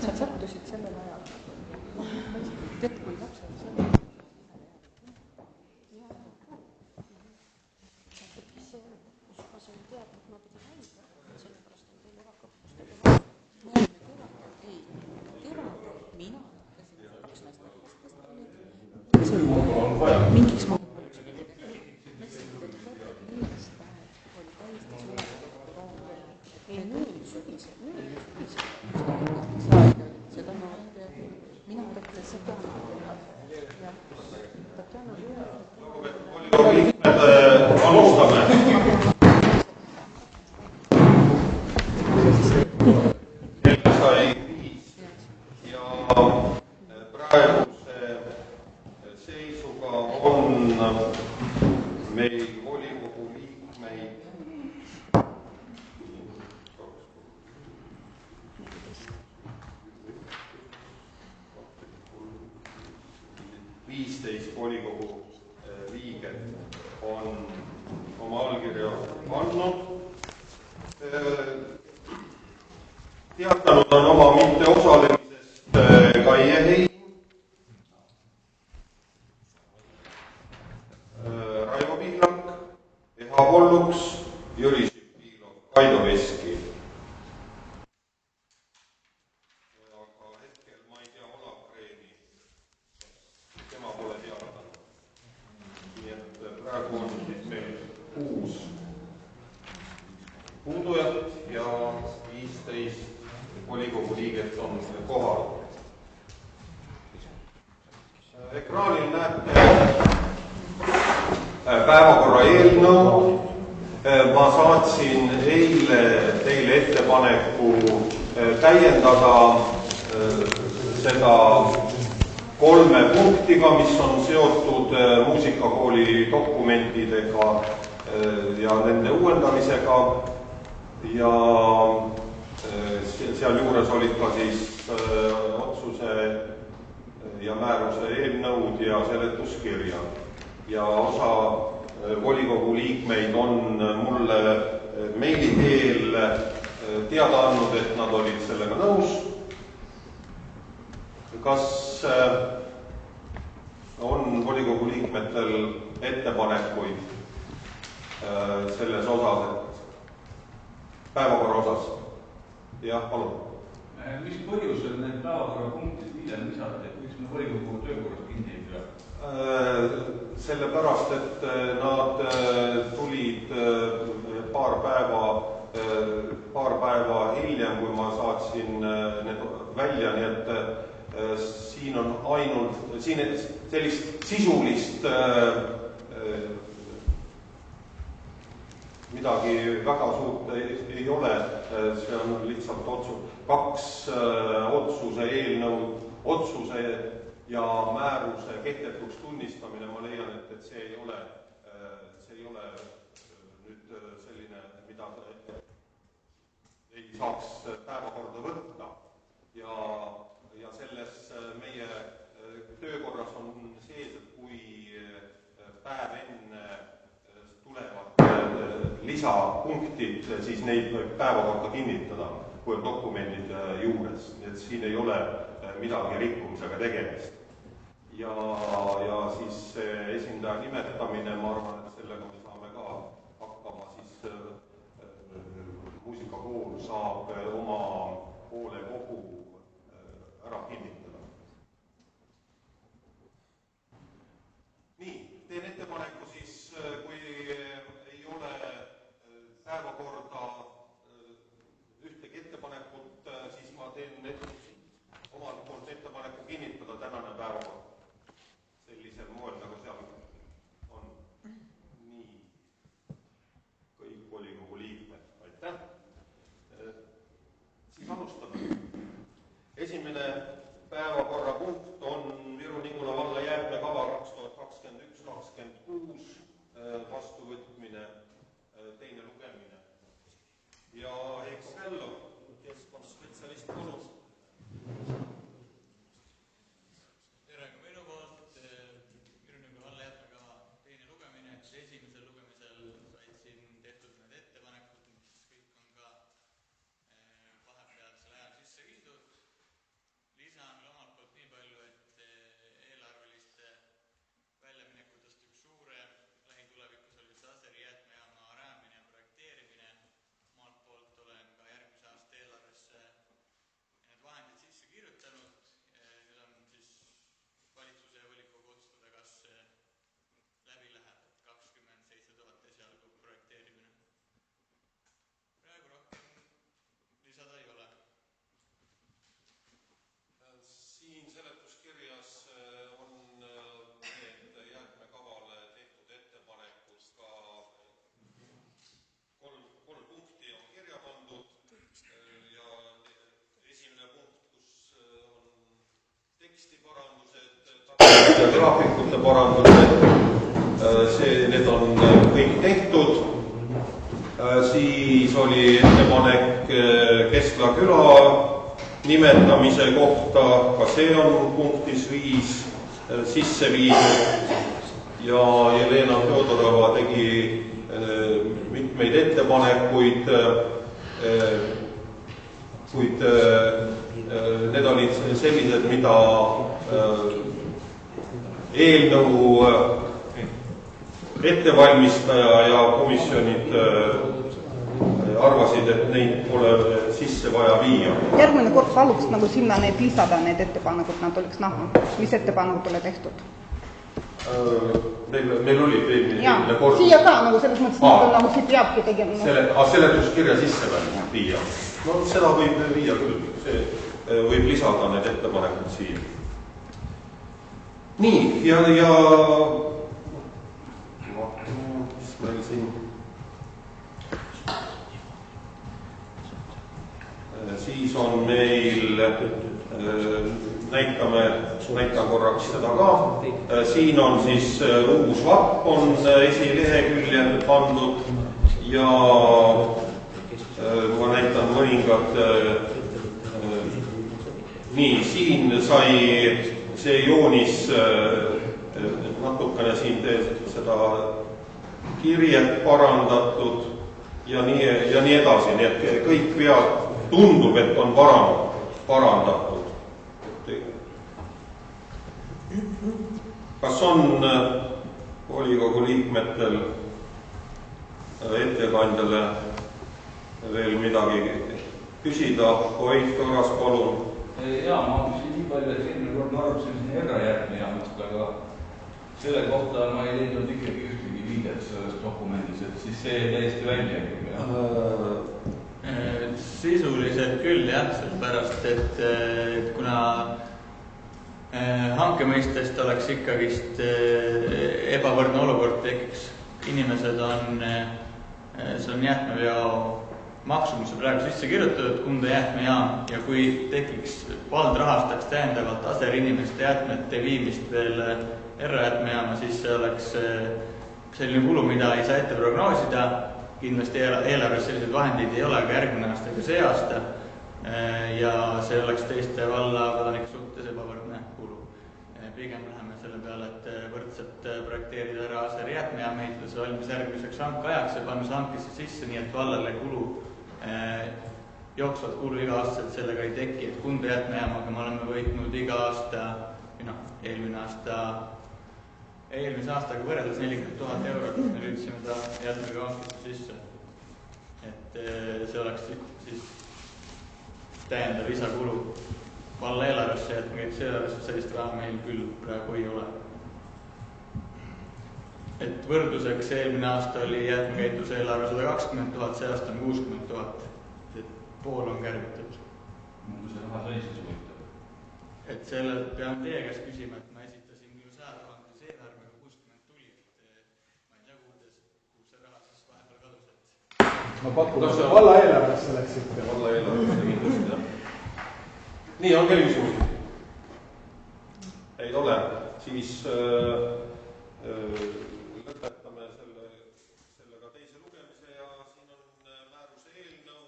Nad sattusid sellel ajal. Tead, kui lapsed selle mingiks alustame. Kell sai 5 ja praeguse seisuga on meil volikogu liikmeid 15 volikogu liiget on oma allkirja andnud. Teatanud on oma mitteosalemisest Kaie Hein, Raivo Pihlak, Eha Polluks, Jüri Šipilov, Kaido Veski. Aga hetkel ma ei tea Olav Kreeni, tema pole teada. Nii et praegu on meil 6 puudujat ja 15 volikogu liiget on kohal. Ekraanil näete päevakorra eelnõu. Ma saatsin eile teile ettepaneku täiendada seda 3 punktiga, mis on seotud muusikakooli dokumentidega ja nende uuendamisega. Ja seal juures olid ka siis otsuse ja määruse eelnõud ja seletuskirjad. Ja osa volikogu liikmeid on mulle meili teel teada andnud, et nad olid sellega nõus. Kas on volikogu liikmetel ettepanekuid selles osas, et päevakorra osas? Jah, palun. Mis põhjusel need päevakorrapunktid hiljem lisati, et miks me volikogu töökorras kinni ei pea? Sellepärast, et nad tulid paar päeva hiljem, kui ma saatsin need välja, nii et siin on ainult sellist sisulist midagi väga suurt ei ole, see on lihtsalt 2 otsuse eelnõu, otsuse ja määruse kehtetuks tunnistamine. Ma leian, et see ei ole nüüd selline, mida ei saaks päevakorda võtta. Ja selles meie töökorras on sees, et kui päev enne tulevad lisapunktid, siis neid võib päevakorda kinnitada, kui on dokumendid juures. Nii et siin ei ole midagi rikkumisega tegemist. Ja siis esindaja nimetamine, ma arvan, et sellega me saame ka hakkama, siis muusikakool saab oma hoolekogu ära kinnitada. Nii, teen ettepaneku siis, kui ei ole päevakorda ühtegi ettepanekut, siis ma teen omalt poolt ettepaneku kinnitada tänane päevakord sellisel moel, nagu seal on. Nii, kõik volikogu liikmed, aitäh. Siis alustame. Esimene päevakorda graafikute parandused, need on kõik tehtud. Siis oli ettepanek Keskla küla nimetamise kohta, ka see on punktis 5 sisse viidud ja Jelena Fjodorova tegi mitmeid ettepanekuid, kuid need olid sellised, mida eelnõu ettevalmistaja ja komisjonid arvasid, et neid pole sisse vaja viia. Järgmine kord paluks nagu sinna need lisada, need ettepanekud, nad oleks näha, mis ettepanekud ole tehtud. Meil oli eelmine kord. Siia ka, nagu selles mõttes, nagu siit peabki tegema. Seletuskirja sisse viia. No seda võib viia küll, see võib lisada need ettepanekud siia. Nii, ja mis meil siin siis on meil, näitan korraks seda ka, siin on siis uus vapp on esileheküljel pandud ja ma näitan mõningad, nii, siin sai see joonis natukene siin seda kirjet parandatud ja nii edasi, nii et kõik vead tundub, et on parandatud. Kas on volikogu liikmetel ettekandjale veel midagi küsida? Oid Kõras, palun. Jaa, ma küsin nii palju, et eelmine kord ma arvasin siin erajärgmejaamast, aga selle kohta ma ei leidnud ikkagi ühtegi viidet selles dokumendis, et siis see täiesti välja ikkagi. Sisuliselt küll jah, sellepärast, et kuna hanke mõistest oleks ikkagist ebavõrdne olukord tekiks, inimesed on, see on jäätmeveo maksumus praegu sisse kirjutatud Kunda jäätmejaam ja kui tekiks vald rahastaks täiendavalt aserinimeste jäätmete viimist veel erajäätmejaama, siis see oleks selline kulu, mida ei saa ette prognoosida. Kindlasti eelarves selliseid vahendeid ei ole ka järgmine aasta ega see aasta ja see oleks teiste valla kodanike suhtes ebavõrdne kulu. Pigem läheme selle peale, et võrdselt projekteerida ära aseri jäätmejaama ehituse valmis järgmiseks hankajaks ja panna hankesse sisse, nii et vallale kulu jooksvat kulu iga aastaselt sellega ei teki, et Kunda jäätmejaamaga me oleme võitnud iga aasta, eelmise aastaga võrreldes 40 000 eurot, me lüüdsime ta jäätmega hankesse sisse. Et see oleks siis täiendav lisakulu valla eelarvesse, et meil sellist raha meil küll praegu ei ole. Et võrdluseks eelmine aasta oli jäätmekäitluse eelarve 120 000, see aasta on 60 000. Et pool on kärbitud. Kui see raha sai siis võitab? Et selle peame teie käest küsima, et ma esitasin küll 100 000 eelarvega 60 tuli, et ma ei tea, kuhu see raha siis vahepeal kadus. Ma pakun, et valla eelarvesse läks ikka. Valla eelarvesse kindlasti, jah. Nii, on veel küsimusi? Ei ole. Siis lõpetame sellega teise lugemise ja siin on määruse eelnõu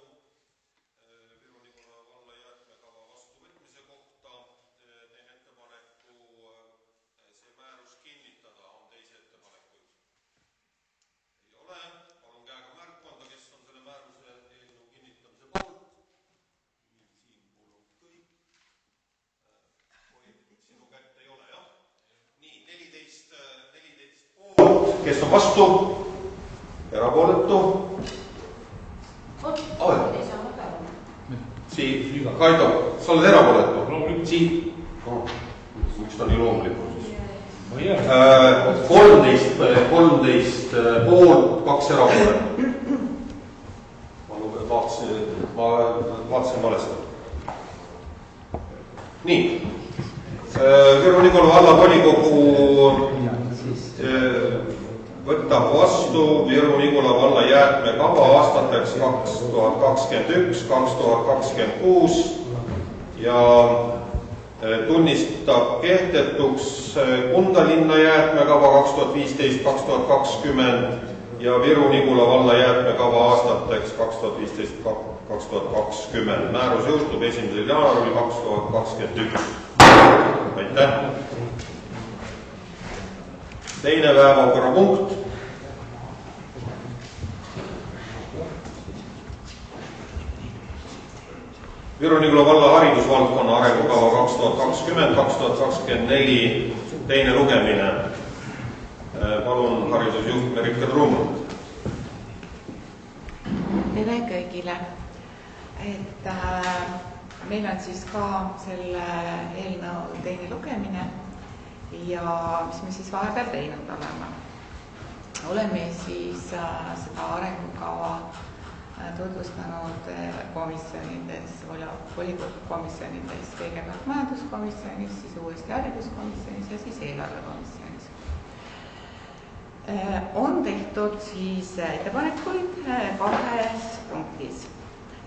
Viru-Nigula valla jäätmekava vastuvõtmise kohta. Teen ettepaneku see määrus kinnitada. On teisi ettepanekuid? Ei ole. Palun käega märku anda, kes on selle määruse eelnõu kinnitamise poolt. Siin kuulub kõik. Sinu kätte ei ole, jah? Nii, 14 poolt, kes on vastu? Erapooletu? Kaido, sa oled erapooletu? Miks ta nii loomulikult siis? 13 poolt, 2 erapooletu. Ma vaatasin valesti. Nii. Viru-Nigula vallavolikogu võtab vastu Viru-Nigula valla jäätmekava aastateks 2021-2026 ja tunnistab kehtetuks Kunda linna jäätmekava 2015-2020 ja Viru-Nigula valla jäätmekava aastateks 2015-2020. Määrus jõustub 1. jaanuaril 2021. Aitäh! Teine päevakorrapunkt. Viru-Nigula valla haridusvaldkonna arengukava 2020-2024 teine lugemine. Palun haridusjuht Merike Trumm. Tere kõigile. Meil on siis ka selle eelnõu teine lugemine ja mis me siis vahepeal teinud oleme. Oleme siis seda arengukava tutvustanud komisjonides, volikogu komisjonides, kõigepealt majanduskomisjonis, siis uuesti hariduskomisjonis ja siis eelarvekomisjonis. On tehtud siis ettepanekuid kahes punktis.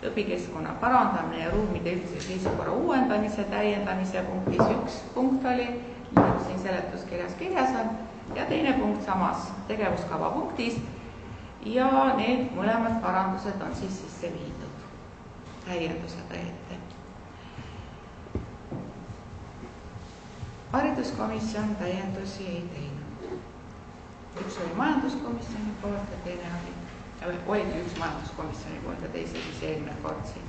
Õpikeskkonna parandamine ja ruumide üldise seisukorra uuendamise, täiendamise punktis üks punkt oli, nagu siin seletuskirjas kirjas on, ja teine punkt samas tegevuskava punktis. Ja need mõlemad parandused on siis sisse viidud täiendusega ette. Hariduskomisjon täiendusi ei teinud. Üks oli majanduskomisjoni poolt ja teine oligi üks majanduskomisjoni poolt ja teise siis eelmine kord siin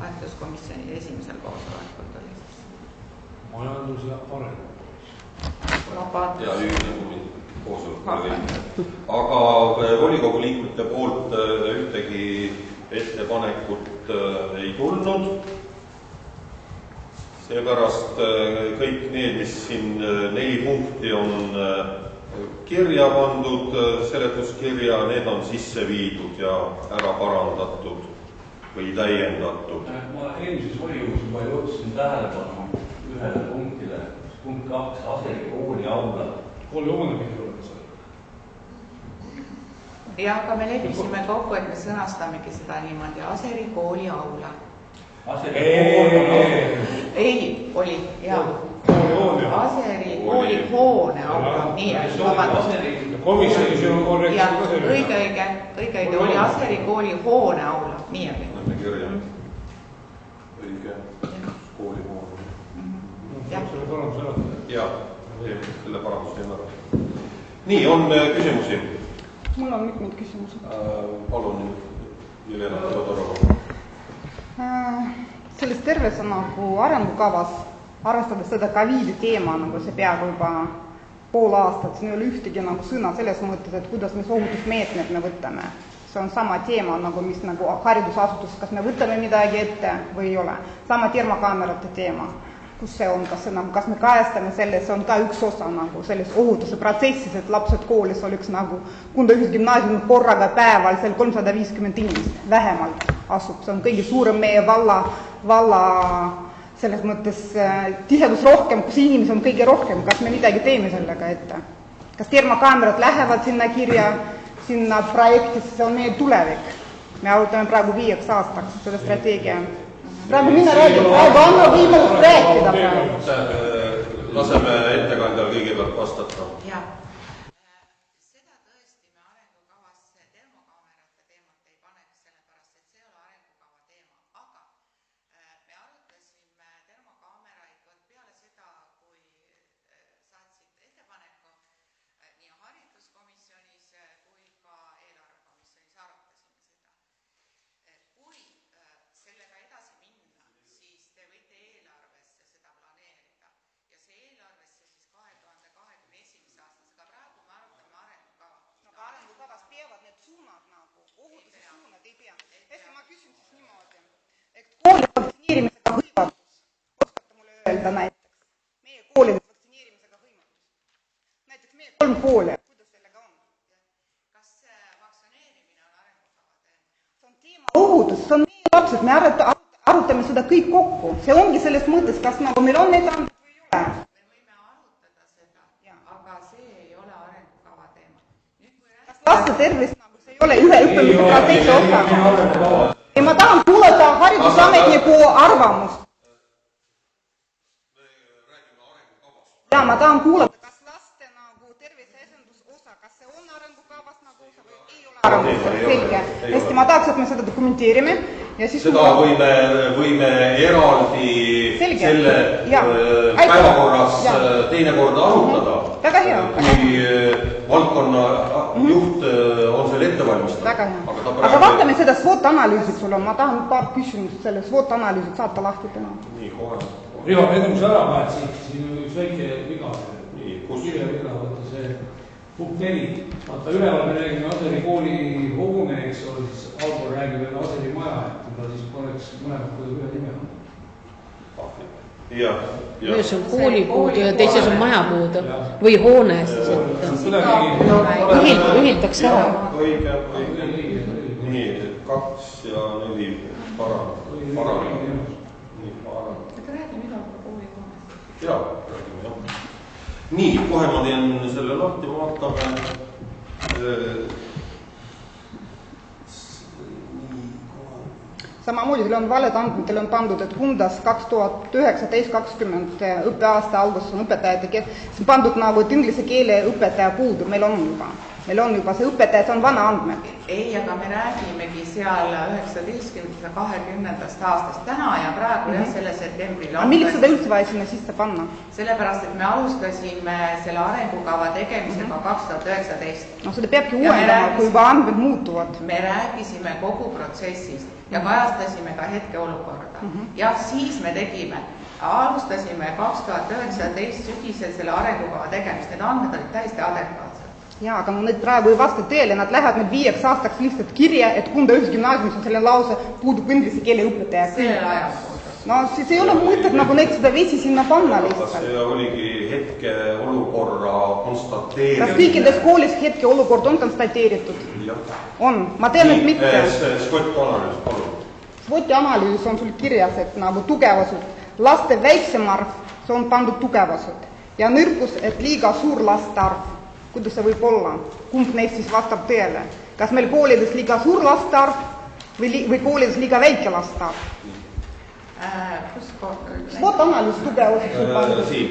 hariduskomisjoni esimesel koosolekul oli siis. Majandus ja areng. Ja aga volikogu liikmete poolt ühtegi ettepanekut ei tulnud. Seepärast kõik need, mis siin 4 punkti on kirja pandud, seletuskirja, need on sisse viidud ja ära parandatud või täiendatud. Ma eelmises volikogus juba jõudsin tähelepanu ühele punktile, punkt 2, Aseri kooli aula. Kooli hoone pidi olema seal. Ja aga me leppisime kokku, et me sõnastamegi seda niimoodi, Aseri kooli aula. Ei, oli, jaa. Aseri kooli hoone aula, nii, vabandust. Komisjonis on ja õige, oli Aseri kooli hoone aula, nii oli. Näeme kirja. Õige, kooli hoone. Selle parandus ära. Jaa, selle parandus teeme ära. Nii, on küsimusi? Mul on mitmeid küsimusi. Palun, Jelena Todorova. Selles terves nagu arengukavas, arvestades seda COVID teema, nagu see peaaegu juba pool aastat, siin ei ole ühtegi nagu sõna selles mõttes, et kuidas me ohutusmeetmed me võtame. See on sama teema, nagu mis nagu haridusasutus, kas me võtame midagi ette või ei ole. Sama termokaamerate teema. Kus see on, kas me kajastame selle, see on ka üks osa nagu selles ohutuse protsessis, et lapsed koolis oleks nagu Kunda ühisgümnaasiumi korraga päeval seal 350 inimest vähemalt asub. See on kõige suurem meie valla selles mõttes tihedus rohkem, kus inimesi on kõige rohkem, kas me midagi teeme sellega ette. Kas termokaamerad lähevad sinna kirja, sinna projektisse, see on meie tulevik. Me arutame praegu 5 aastaks seda strateegia. Praegu mina räägin, praegu anna võimalust rääkida praegu. Laseme ettekandjal kõigepealt vastata. Jah. Seda tõesti me arengukavasse termokaamerate teemat ei paneks, sellepärast, et see ei ole arengukava teema. Aga me arutasime termokaameraid peale seda, kui saatsid ettepaneku nii hariduskomisjonis kui ka eelarvekomisjonis arutasime seda. Kui sellega edasi minna, siis te võite eelarvesse seda planeerida ja see eelarvesse siis 2021. aastasega. Praegu me arutame arengukava. No aga arengukavas peavad need suunad nagu, ohutuse suunad ei pea. Hästi, ma küsin siis niimoodi, et kooli vaktsineerimisega hõivatus, oskate mulle öelda näiteks, meie koolides vaktsineerimisega hõivatus. Näiteks meie 3 kooli, kuidas sellega on? Kas vaktsineerimine on arengukava teema? See on teema ohutus, see on meie lapsed, me arutame seda kõik kokku. See ongi selles mõttes, kas nagu meil on need andmed või ei ole. Me võime arutada seda, aga see ei ole arengukava teema. Kas laste tervist nagu see ei ole ühe õppimise protsessi osa? Ja ma tahan kuulata haridusametniku arvamust. Me Ja ma tahan kuulata, kas laste nagu terviseesendusosa, kas see on arengukavas nagu osa või ei ole arengukavas, selge. Hästi, ma tahaks, et me seda dokumenteerime ja siis... Seda võime eraldi selge. Selle päevakorras teinekord arutada, kui valdkonna juht on selle ette valmistada. Väga hea. Aga vaatame seda SWOT-analüüsid sul on, ma tahan paar küsimust selle SWOT-analüüsid saata lahti täna. Nii, kohe. Riho, enne ära vahet, siin on üks väike viga. Nii, kus? Kirja viga, võtta see punkt 4. Vaata üleval me räägime Aseri kooli hoone, eks ole, siis allpool räägime Aseri maja, et mida siis poleks mõlemad kuidagi ühe nime. Ühes on kooli puudu ja teises on maja puudu või hoone, siis ühildaks ära. Õige. Nii, 2 ja 4 parandab. Jaa, räägime jah. Nii, kohe ma teen selle lahti, vaatame. Samamoodi teil on valed andmed, teil on pandud, et Kundas 2019-2020 õppeaasta alguses on õpetajate see on pandud nagu, et inglise keele õpetaja puudub, meil on juba see õpetaja, see on vana andmed. Ei, aga me räägimegi seal 19-20 aastast täna ja praegu selle septembril. Aga milleks seda üldse vaja sinna sisse panna? Sellepärast, et me alustasime selle arengukava tegemisega 2019. No seda peabki uuendama, kui juba andmed muutuvad. Me rääkisime kogu protsessist ja kajastasime ka hetkeolukorda. Ja siis me alustasime 2019 sügisel selle arengukava tegemist. Need andmed olid täiesti adekvaatsed. Jaa, aga need praegu ei vasta teele, nad lähevad nüüd 5 aastaks lihtsalt kirja, et Kunda ühes gümnaasiumis on selle lause puudub inglise keele õpetaja. Sellel ajal. No siis ei ole mõtet nagu neid seda vesi sinna panna lihtsalt. See oligi hetke olukorra konstateerimine. Kas kõikides koolis hetke olukord on konstateeritud? Jah. On, ma tean, et mitte. SWOT-analüüs, palun. SWOT-analüüs on sul kirjas, et nagu tugevasud. Laste väiksem arv, see on pandud tugevasud. Ja nõrkus, et liiga suur laste arv. Kuidas see võib olla? Kumb neist siis vastab tõele? Kas meil koolides liiga suur laste arv või koolides liiga väike laste arv? SWOT-analüüs tugevuseks on pandud. Siin.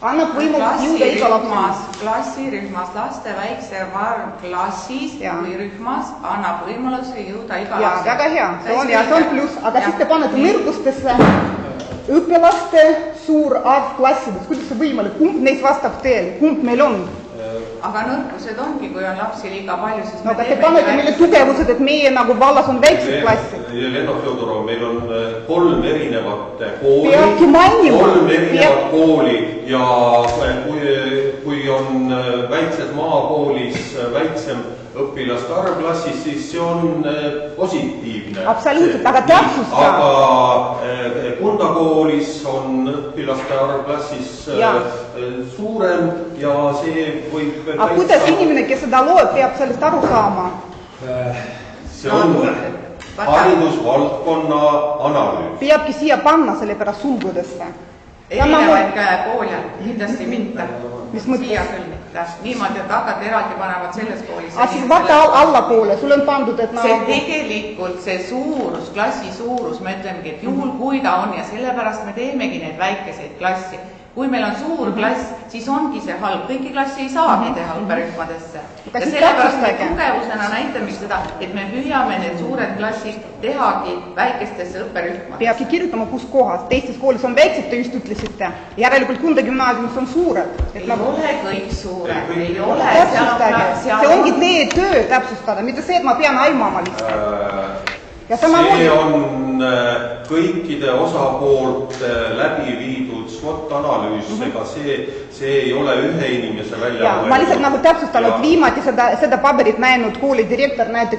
Annab võimalus jõuda iga lapse. Klassirühmas laste väiksem arv klassis või rühmas annab võimaluse jõuda iga lapse. Jaa, väga hea. See on pluss. Aga siis te panete nõrgustesse õpilaste suur arv klassides. Kuidas see võimalik? Kumb neist vastab teele? Kumb meil on? Aga nõrkused ongi, kui on lapsi liiga palju, siis no, kas te panete meile tugevused, et meie nagu vallas on väiksed klassid? Leno Fjodorov, meil on 3 erinevat kooli. Peabki mainima. 3 erinevat kooli ja kui on väikses maakoolis väiksem õpilaste arv klassis, siis see on positiivne. Absoluutselt, aga täpsusta. Aga Kunda koolis on õpilaste arv klassis suurem ja see võib... Aga kuidas inimene, kes seda loeb, peab sellest aru saama? See on haridusvaldkonna analüüs. Peabki siia panna selle pärast sulgudesse. Erinevaid koole, kindlasti mitte. Mis mõttes? Siia küll mitte. Niimoodi, et hakkad eraldi panevad selles koolis. Aga siis vaata allapoole, sul on pandud, et see tegelikult see suurus, klassi suurus, me ütlemegi, et juhul kui ta on ja sellepärast me teemegi neid väikeseid klassi. Kui meil on suur klass, siis ongi see halb. Kõiki klassi ei saagi teha õpperühmadesse. Ja sellepärast me tugevusena näitame seda, et me püüame need suured klassid tehagi väikestesse õpperühmadesse. Peabki kirjutama, kus kohas. Teistes koolis on väiksed, te just ütlesite. Järelikult Kunda gümnaasiumis on suured. Ei ole kõik suured. Ei ole. See ongi teie töö täpsustada, mitte see, et ma pean aimama lihtsalt. See on kõikide osapoolte läbi viidud SWOT-analüüs, ega see ei ole ühe inimese välja. Ma lihtsalt nagu täpsustan, et viimati seda paberit näinud kooli direktor nägi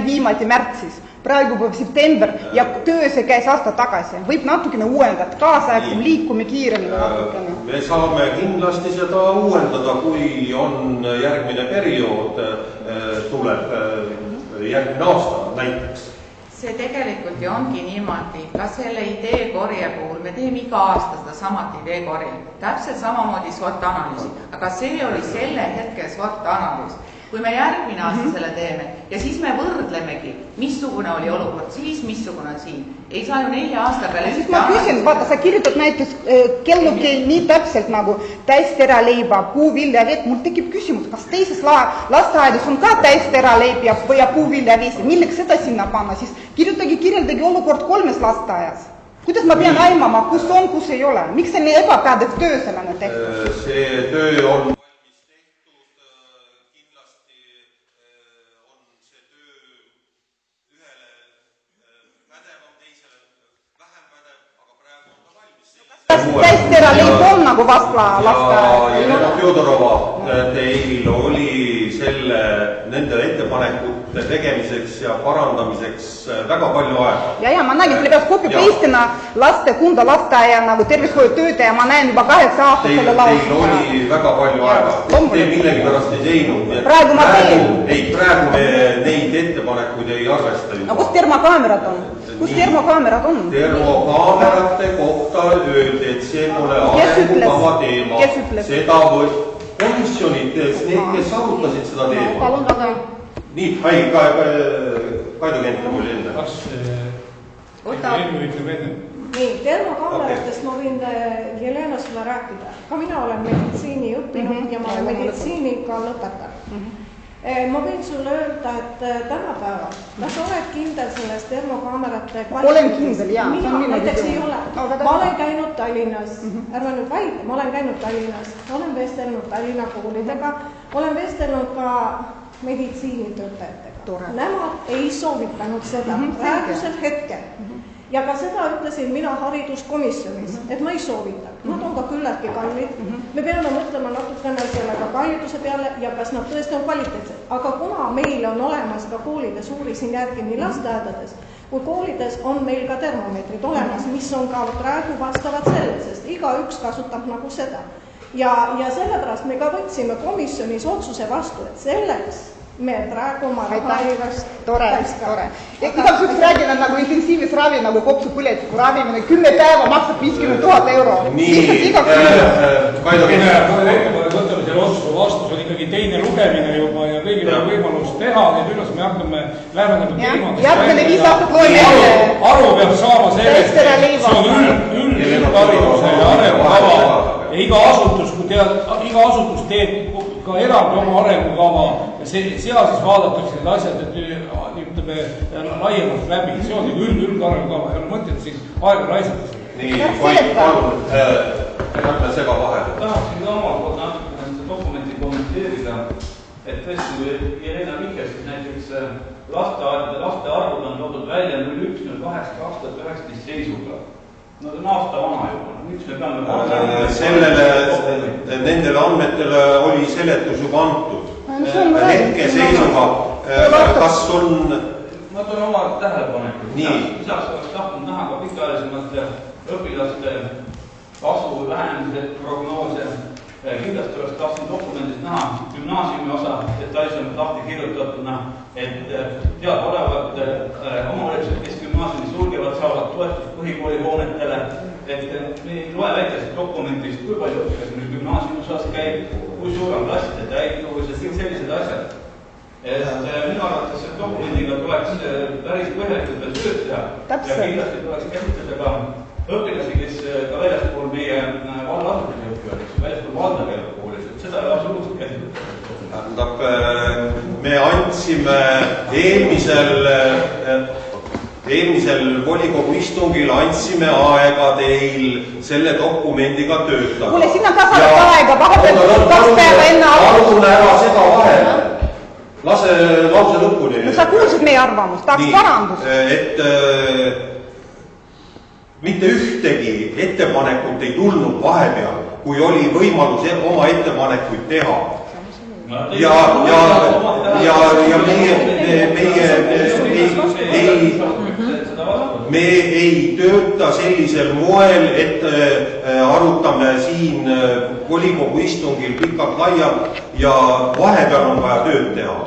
viimati märtsis. Praegu juba september ja töö see käis aasta tagasi. Võib natukene uuendada, kaasaegsem liikume kiiremini natukene. Me saame kindlasti seda uuendada, kui on järgmine periood, tuleb järgmine aasta näiteks. See tegelikult ju ongi niimoodi, ka selle ideekorje puhul, me teeme iga aasta seda samat ideekorje, täpselt samamoodi SWOT-analüüsi, aga see oli selle hetke SWOT-analüüs. kui me järgmine aasta selle teeme ja siis me võrdlemegi, missugune oli olukord siis, missugune on siin. Ei saa ju 4 aasta peale siis ma küsin, vaata, sa kirjutad näiteks kellugi nii täpselt nagu täisteraleib, puuviljavett. Mul tekib küsimus, kas teises lasteaedus on ka täisteraleib ja puuviljavett, milleks seda sinna panna, siis kirjeldagi olukord 3 lasteaias. Kuidas ma pean aimama, kus on, kus ei ole? Miks see nii ebapädev töö sellena tehtud? See töö on valmis tehtud, kindlasti on see töö ühele pädevam, teisele vähem pädev, aga praegu on ta valmis. Kas täisteraleib on nagu vastla Jelena Fjodorova, teil oli nende ettepanekute tegemiseks ja parandamiseks väga palju aega. Ja ma nägin, selle peaks copy-paste'ina Kunda lasteaia nagu tervishoiutöötaja, ma näen juba 8 aastat selle lausuma. Teil oli väga palju aega. Te millegi pärast ei teinud. Praegu ma teen. Praegu me neid ettepanekuid ei arvesta. No kus termokaamerad on? Kus termokaamerad on? Termokaamerate kohta öeldi, et see pole arengukava teema. Seda komisjonid, need, kes arutasid seda teema. Palun väga. Nii, Kaido Kent oli enne. Kas Ennu ütleb enne? Nii, termokaameratest ma võin Jelena sulle rääkida. Ka mina olen meditsiini õppinud ja ma olen meditsiini ka lõpetanud. Ma võin sulle öelda, et tänapäeval, kas oled kindel selles termokaamerate kvaliteedis? Olen kindel, jaa. Mina näiteks ei ole. Ma olen käinud Tallinnas, ärme nüüd vaidle, ma olen käinud Tallinnas, olen vestelnud Tallinna koolidega, olen vestelnud ka meditsiinitöötajatega. Nemad ei soovitanud seda praegusel hetkel. Ja ka seda ütlesin mina hariduskomisjonis, et ma ei soovita. Nad on ka küllaltki kallid. Me peame mõtlema natukene sellega kalliduse peale ja kas nad tõesti on kvaliteetsed. Aga kuna meil on olemas ka koolides, uurisin järgi nii lasteaedades, kui koolides on meil ka termomeetrid olemas, mis on ka praegu vastavad selle, sest igaüks kasutab nagu seda. Ja sellepärast me ka võtsime komisjonis otsuse vastu, et selleks me praegu oma rahaivast tore. Igaks üks räägime nagu intensiivis ravi, nagu kopsupõletiku ravimine, 10 päeva maksab 50 000 euro. Nii, Kaido Kent. Võtame selle otsuse vastus, on ikkagi teine lugemine juba ja kõigil on võimalus teha, et üles me hakkame lähenema teemadest. Järgmine 5 aastat loeme ette. Aru peab saama sellest, et see on üldhariduse arengukava ja iga asutus teeb ka eraldi oma arengukava ja seal siis vaadatakse need asjad, et ütleme laiemalt läbi. See on nagu üldarengukava, ei ole mõtet siin aega raisata. Nii, palun, ärme sega vahele. Tahaksin ka omalt poolt natukene seda dokumenti kommenteerida, et tõesti, kui Jelena vihjas, siis näiteks lasteaedade laste arvud on toodud välja 01.08.2019 seisuga. Nad on aasta vana juba. Miks me peame nendele andmetele oli seletus juba antud. Hetke seisuga, kas on... Nad on oma tähelepanekud. Lisaks oleks tahtnud näha ka pikaajalisemate õpilaste kasvu või vähenemise prognoose. Kindlasti oleks tahtnud dokumendist näha gümnaasiumi osa detailsemalt lahti kirjutatuna, et teadaolevad omavalitsused, kes gümnaasiumi sulgevad, saavad toetust põhikooli hoonetele, et me ei loe väikesest dokumentist, kui palju õpilasi meil gümnaasiumi osas käib, kui suur on klasside täituvus, kõik sellised asjad. Minu arvates selle dokumendiga tuleks päris põhjalikult veel tööd teha ja kindlasti tuleks käsitleda ka õpilasi, kes ka väljaspool meie vallaasutusi õpivad, väljaspool valda käivad koolis, et seda ei absoluutselt käsitleda. Me andsime eelmisel volikogu istungil andsime aega teil selle dokumendiga töötada. Kuule, sinna ka saab aega, vahepeal 2 päeva enne palun ära sega vahele. Lase lause lõpuni. No sa kuulsid meie arvamust, tahaks parandust. Et mitte ühtegi ettepanekut ei tulnud vahepeal, kui oli võimalus oma ettepanekuid teha. Me ei tööta sellisel moel, et arutame siin volikogu istungil pikalt laialt ja vahepeal on vaja tööd teha.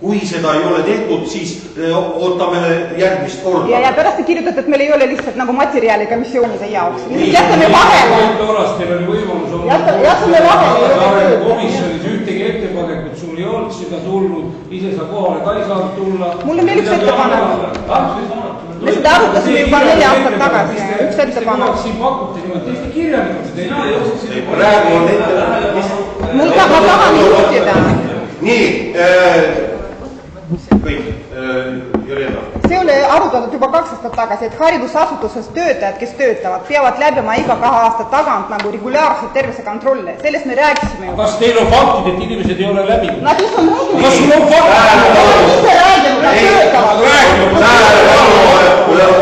kui seda ei ole tehtud, siis ootame järgmist korda. Ja pärast te kirjutate, et meil ei ole lihtsalt nagu materjali komisjonide jaoks. Jätame vahele. Teil oli võimalus jätame vahele. Komisjonis ühtegi ettepanekut sul ei olnud seda tulnud, ise sa kohale ka ei saanud tulla. Mulle meil üks ettepanek. Me seda arutasime juba 4 aastat tagasi. Üks ettepanek. Siin pakuti niimoodi, Eesti kirjanikud. Praegu on ette. Mul ma tahan juhtida. Nii, kõik, Jürjena. See oli arutatud juba 2 aastat tagasi, et haridusasutuses töötajad, kes töötavad, peavad läbima iga 2 aasta tagant nagu regulaarselt tervisekontrolle. Sellest me rääkisime juba. Kas teil on faktid, et inimesed ei ole läbi? Nad ise on rääginud. Kas sul on faktid? Ise rääginud, nad töötavad.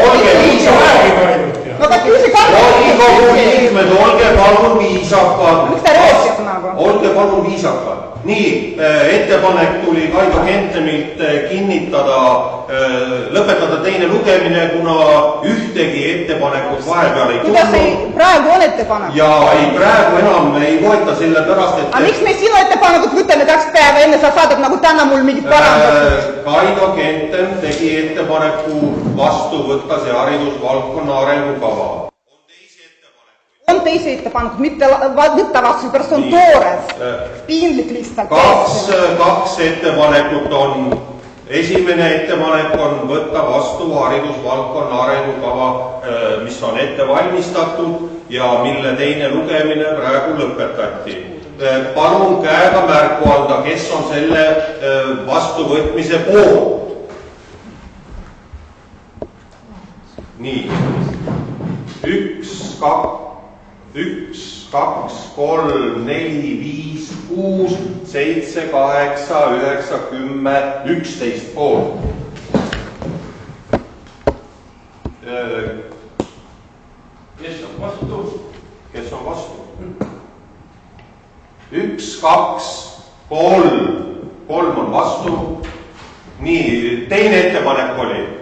Olge viisakad. No kas küsi kannab? Volikogu liikmed, olge palun viisakad. Miks ta rääkis nagu? Olge palun viisakad. Nii, ettepanek tuli Kaido Kentemilt kinnitada, lõpetada teine lugemine, kuna ühtegi ettepanekut vahepeal ei tulnud. Kuidas praegu on ettepanek? Ja ei, praegu enam ei võeta selle pärast, et... Aga miks me sinu ettepanekut võtame 2 päeva enne, sa saadad nagu täna mul mingit parandatud? Kaido Kentem tegi ettepaneku vastu võtta see haridusvaldkonna arengukava. On teisi ettepanekud, mitte võtta vastu, pärast on toores. Piinlik lihtsalt. 2 ettepanekut on. Esimene ettepanek on võtta vastu haridusvaldkonna arengukava, mis on ette valmistatud ja mille teine lugemine praegu lõpetati. Palun käega märku anda, kes on selle vastuvõtmise poolt. Nii. 1, 2, 3, 4, 5, 6, 7, 8, 9, 10, 11 poolt. Kes on vastu? Kes on vastu? 1, 2, 3 on vastu. Nii, teine ettepanek oli.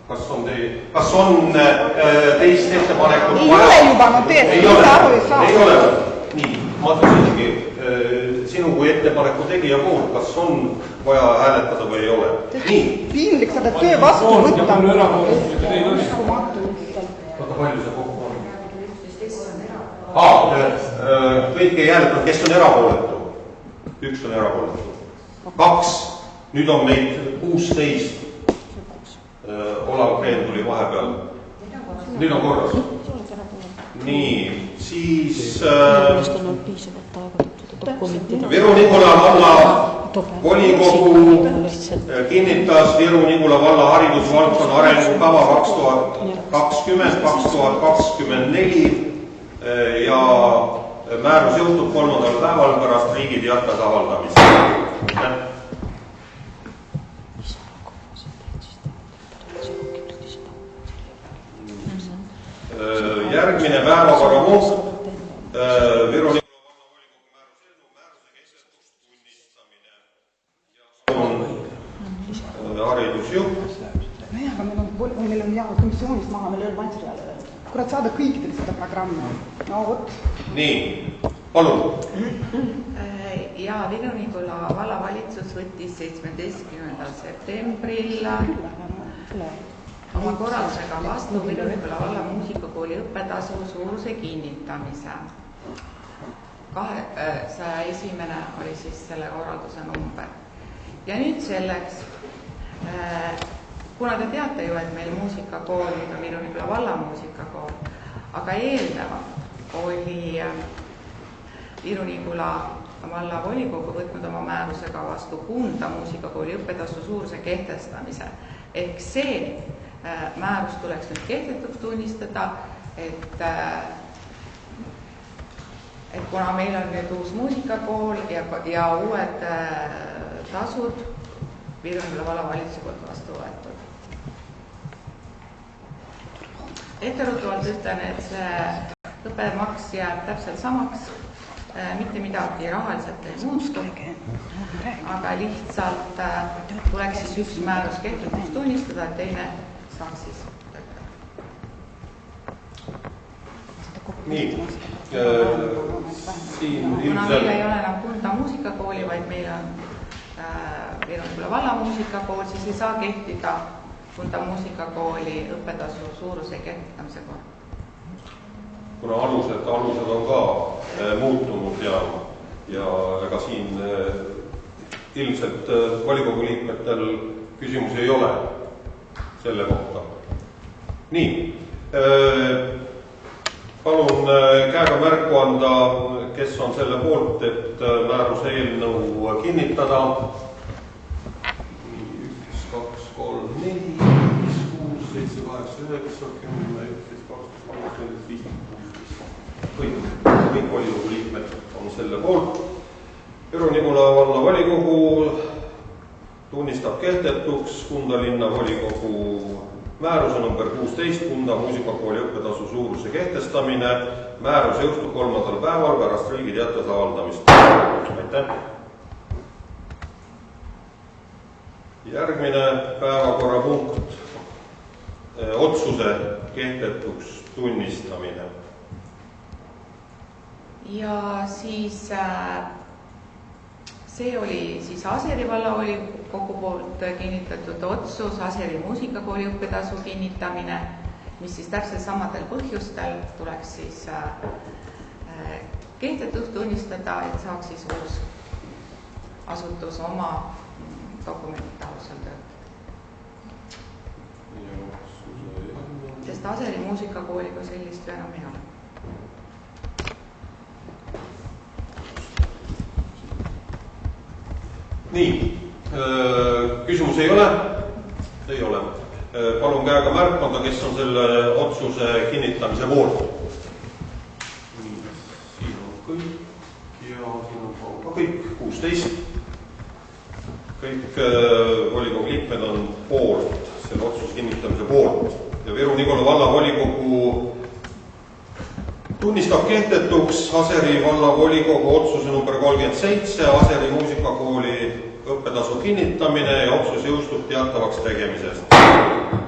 Kas on teist ettepanekut? Ei ole juba, no teed, ei ole. Nii, ma tõsingi sinu kui ettepaneku tegija poolt, kas on vaja hääletada või ei ole. Nii. Piinlik seda töö vastu võtta. Väga palju see kokku on. Kõik ei hääletanud, kes on erapooletu? 1 on erapooletu. 2. Nüüd on meid 16. Olav Kreen tuli vahepeal. Nüüd on korras. Nii, siis Viru-Nigula valla volikogu kinnitas Viru-Nigula valla haridusvaldkonna arengukava 2020-2024 ja määrus jõustub 3. päeval pärast Riigi Teatajas avaldamist. Järgmine päevakorrapunkt Viru-Nigula valla volikogu määruse eelnõu määruse kehtetuks tunnistamine. Ja haridusjuht. Aga meil on jäänud komisjonist maha, meil ei ole materjali. Kurat saada kõikidel seda programmi. No vot. Nii, palun. Ja Viru-Nigula vallavalitsus võttis 17. septembril oma korraldusega vastu Viru-Nigula valla muusikakooli õppetasu suuruse kinnitamise. 201. oli siis selle korralduse number. Ja nüüd selleks, kuna te teate ju, et meil muusikakool, nüüd on Viru-Nigula valla muusikakool, aga eelnevalt oli Viru-Nigula valla volikogu võtnud oma määrusega vastu Kunda muusikakooli õppetasu suuruse kehtestamise. Ehk see määrus tuleks nüüd kehtetuks tunnistada, et kuna meil on nüüd uus muusikakool ja uued tasud Viru-Nigula vallavalitsuse poolt vastu võetud. Etteruttuvalt ütlen, et see õppemaks jääb täpselt samaks, mitte midagi rahaliselt ei muustu, aga lihtsalt tuleks siis üks määrus kehtetuks tunnistada, et teine saaks siis töötada. Nii, siin kuna meil ei ole enam Kunda muusikakooli, vaid meil on Viru-Nigula vallamuusikakool, siis ei saa kehtida Kunda muusikakooli õppetasu suuruse kehtestamise kord. Kuna alused on ka muutunud ja ega siin ilmselt volikogu liikmetel küsimusi ei ole selle kohta. Nii, palun käega märku anda, kes on selle poolt, et määruse eelnõu kinnitada. 1, 2, 3, 4, 5, 6, 7, 8, 9, 10, 11, 12, 13, 15, 16. Kõik volikogu liikmed on selle poolt. Viru-Nigula valla volikogu tunnistab kehtetuks Kunda linna volikogu määruse number 16 Kunda muusikakooli õppetasu suuruse kehtestamine. Määrus jõustub 3. päeval pärast Riigi Teatajas avaldamist. Aitäh! Järgmine päevakorrapunkt, otsuse kehtetuks tunnistamine. Ja siis see oli siis Aseri vallavolikogu poolt kinnitatud otsus, Aseri muusikakooli õppetasu kinnitamine, mis siis täpselt samadel põhjustel tuleks siis kehtetuks tunnistada, et saaks siis uus asutus oma dokumendite alusel töötada. Sest Aseri muusikakooliga sellist ju enam ei ole. Nii, küsimus ei ole? Ei ole. Palun käega märkanda, kes on selle otsuse kinnitamise poolt. Siin on kõik ja siin on ka kõik, 16. Kõik volikogu liikmed on poolt, selle otsuse kinnitamise poolt. Ja Viru-Nigula valla volikogu tunnistab kehtetuks Aseri valla volikogu otsuse number 37, Aseri muusikakooli õppetasu kinnitamine ja otsus jõustub teatavaks tegemisest.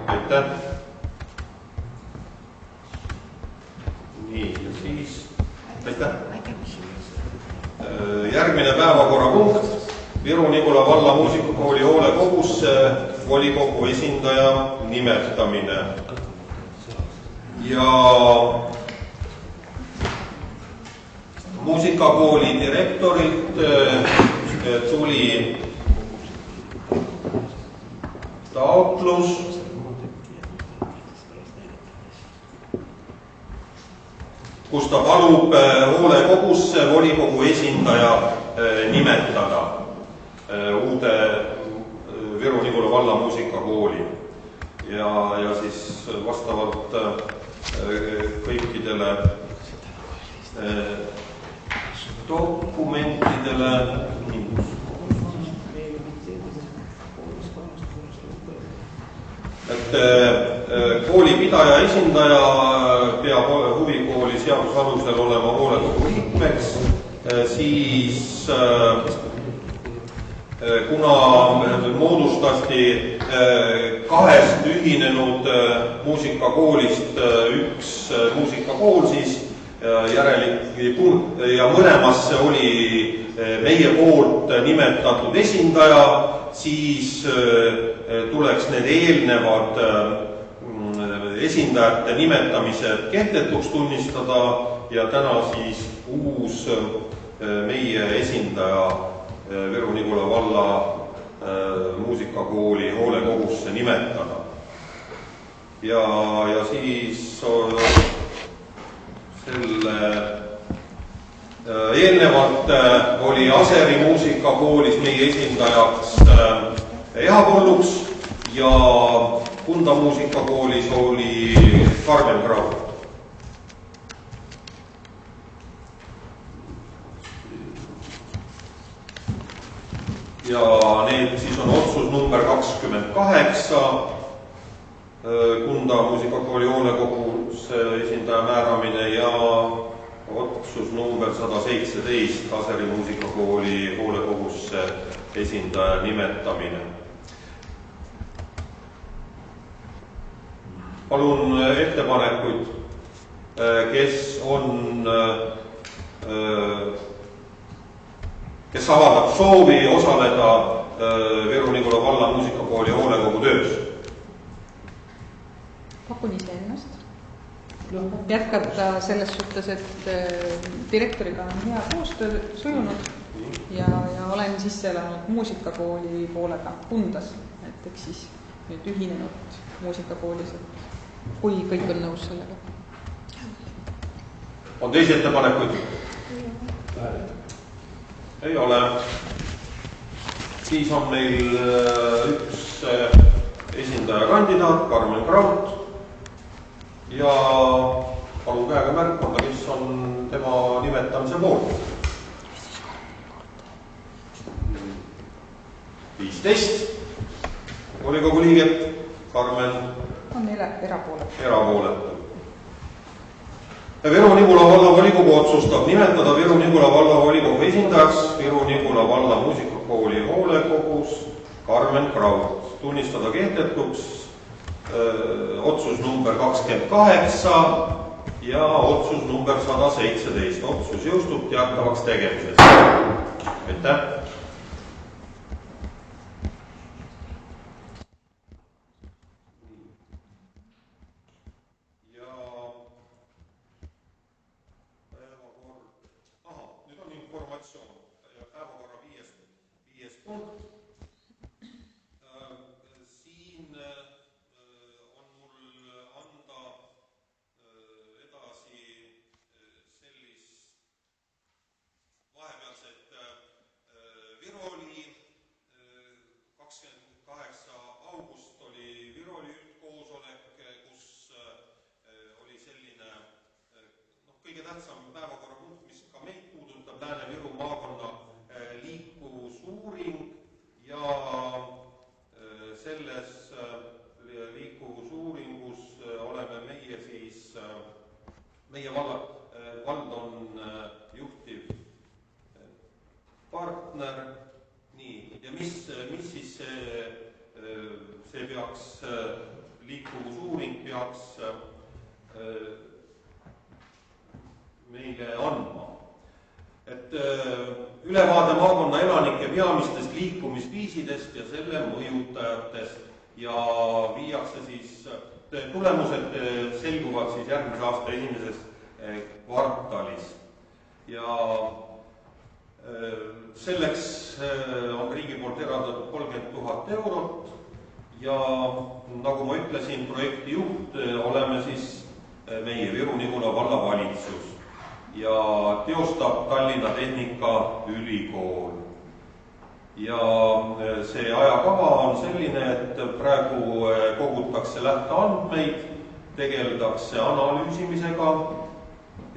Aitäh! Nii, ja siis... Aitäh! Järgmine päevakorrapunkt, Viru-Nigula valla muusikakooli hoolekogusse volikogu esindaja nimetamine. Ja muusikakooli direktorilt tuli taotlus kus ta palub hoolekogusse volikogu esindaja nimetada uude Viru-Nigula valla muusikakooli ja siis vastavalt kõikidele dokumentidele et koolipidaja esindaja peab huvikooli seaduse alusel olema hoolekogu liikmeks, siis kuna moodustati kahest ühinenud muusikakoolist üks muusikakool, siis ja mõlemasse oli meie poolt nimetatud esindaja, siis tuleks need eelnevad esindajate nimetamised kehtetuks tunnistada ja täna siis uus meie esindaja Viru-Nigula valla muusikakooli hoolekogusse nimetada. Ja siis selle eelnevalt oli Aseri muusikakoolis meie esindajaks Eha Polluks ja Kunda muusikakoolis oli Karmen Grau. Ja need siis on otsus number 28 Kunda muusikakooli hoolekogusse esindaja määramine ja otsus number 117 Aseri muusikakooli hoolekogusse esindaja nimetamine. Palun ettepanekuid, kes avaldab soovi osaleda Viru-Nigula valla muusikakooli hoolekogu töös? Pakun iseennast. Jätkata selles suhtes, et direktoriga on hea koostöö sujunud ja olen sisse elanud muusikakooli poolega Kundas, et eks siis nüüd ühinenud muusikakoolis, et kui kõik on nõus sellega. On teisi ettepanekuid? Ei ole. Siis on meil üks esindaja kandidaat, Karmen Kraut, ja palun käega märkada, kes on tema nimetamise poolt. 15 volikogu liiget, Karmen on erapooletu. Viru-Nigula valla volikogu otsustab nimetada Viru-Nigula valla volikogu esindajaks Viru-Nigula valla muusikakooli hoolekogus Karmen Kraut. Tunnistada kehtetuks otsus number 28 ja otsus number 117. Otsus jõustub teatavaks tegemises. Aitäh! Päevakorra viies punkt. Siin on mul anda edasi sellist vahepealset Viroli 28. august oli Viroli üldkoosolek, kus oli selline kõige tähtsam päevakorrapunkt, mis ka meid puudutab, Lääne-Viru maakonna liikuvusuuring ja selles liikuvusuuringus oleme meie siis, meie vald on juhtiv partner, nii, ja mis siis see peaks, liikuvusuuring peaks meile andma. Et ülevaade maakonna elanike peamistest liikumisviisidest ja selle mõjutajatest ja viiakse siis, tulemused selguvad siis järgmise aasta esimeses kvartalis. Ja selleks on riigi poolt eraldatud 30 000 eurot ja nagu ma ütlesin, projekti juht oleme siis meie Viru-Nigula valla valitsus ja teostab Tallinna Tehnikaülikool. Ja see ajakava on selline, et praegu kogutakse lähteandmeid, tegeldakse analüüsimisega,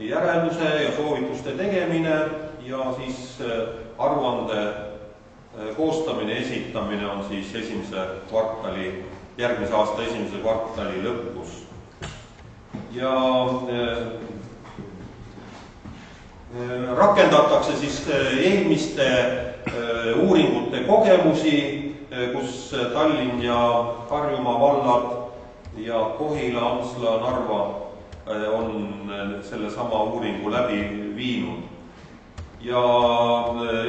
järelduse ja soovituste tegemine ja siis aruande koostamine, esitamine on siis järgmise aasta esimese kvartali lõpus. Ja rakendatakse siis eelmiste uuringute kogemusi, kus Tallinn ja Harjumaa vallad ja Kohila, Antsla, Narva on selle sama uuringu läbi viinud. Ja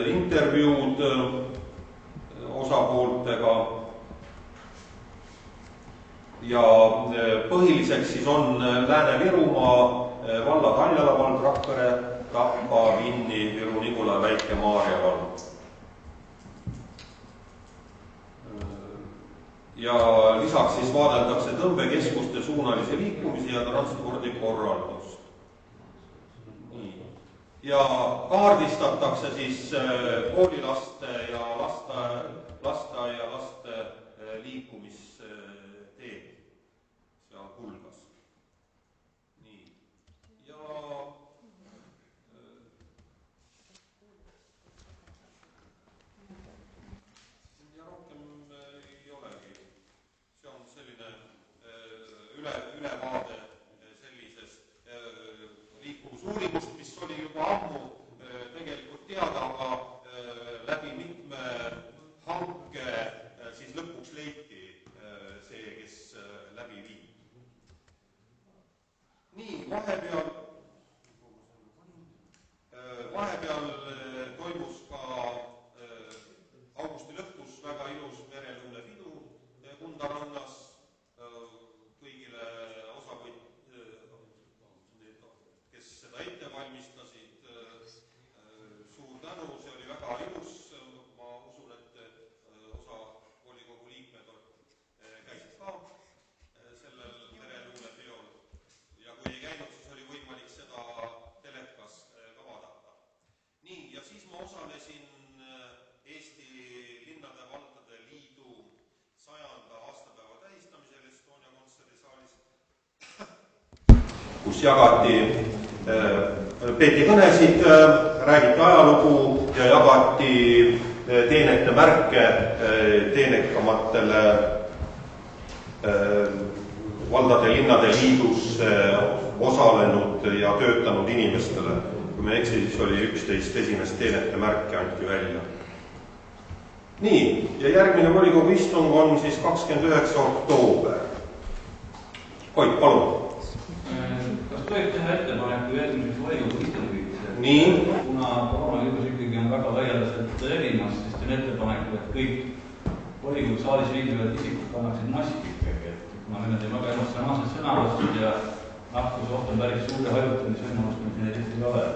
intervjuud osapooltega ja põhiliseks siis on Lääne-Virumaa vallad Haljala vald, Rakvere, Tapa, Vinni, Viru-Nigula, Väike-Maarja vald. Ja lisaks siis vaadeldakse tõmbekeskuste suunalisi liikumisi ja transpordikorraldust. Ja kaardistatakse siis koolilaste ja lasteaialaste liikumisteed seal hulgas. Nii. Ja rohkem ei olegi. See on selline ülevaade sellisest liikuvusuuringust, mis oli juba ammu tegelikult teada, aga läbi mitme hanke siis lõpuks leiti see, kes läbi viib. Nii, vahepeal toimus ka augusti lõpus kus jagati, peeti kõnesid, räägiti ajalugu ja jagati teenete märke teenekamatele valdade linnade liidus osalenud ja töötanud inimestele. Kui me eksi, siis oli 11 esimest teenete märke anti välja. Nii, ja järgmine volikogu istung on siis 29. oktoober. Koit, palun. Kas tohib teha ettepaneku järgmiseks volikogu istungiks? Nii. Kuna koroonaviirus ikkagi on väga laialdaselt levimas, siis teen ettepaneku, et kõik volikogu saalis viibivad isikud kannaksid maski ikkagi. Kuna meil on väga emotsionaalsed sõnavastud ja nakkus oht on päris suure hajutamisvõimalust, mis neid ei ole.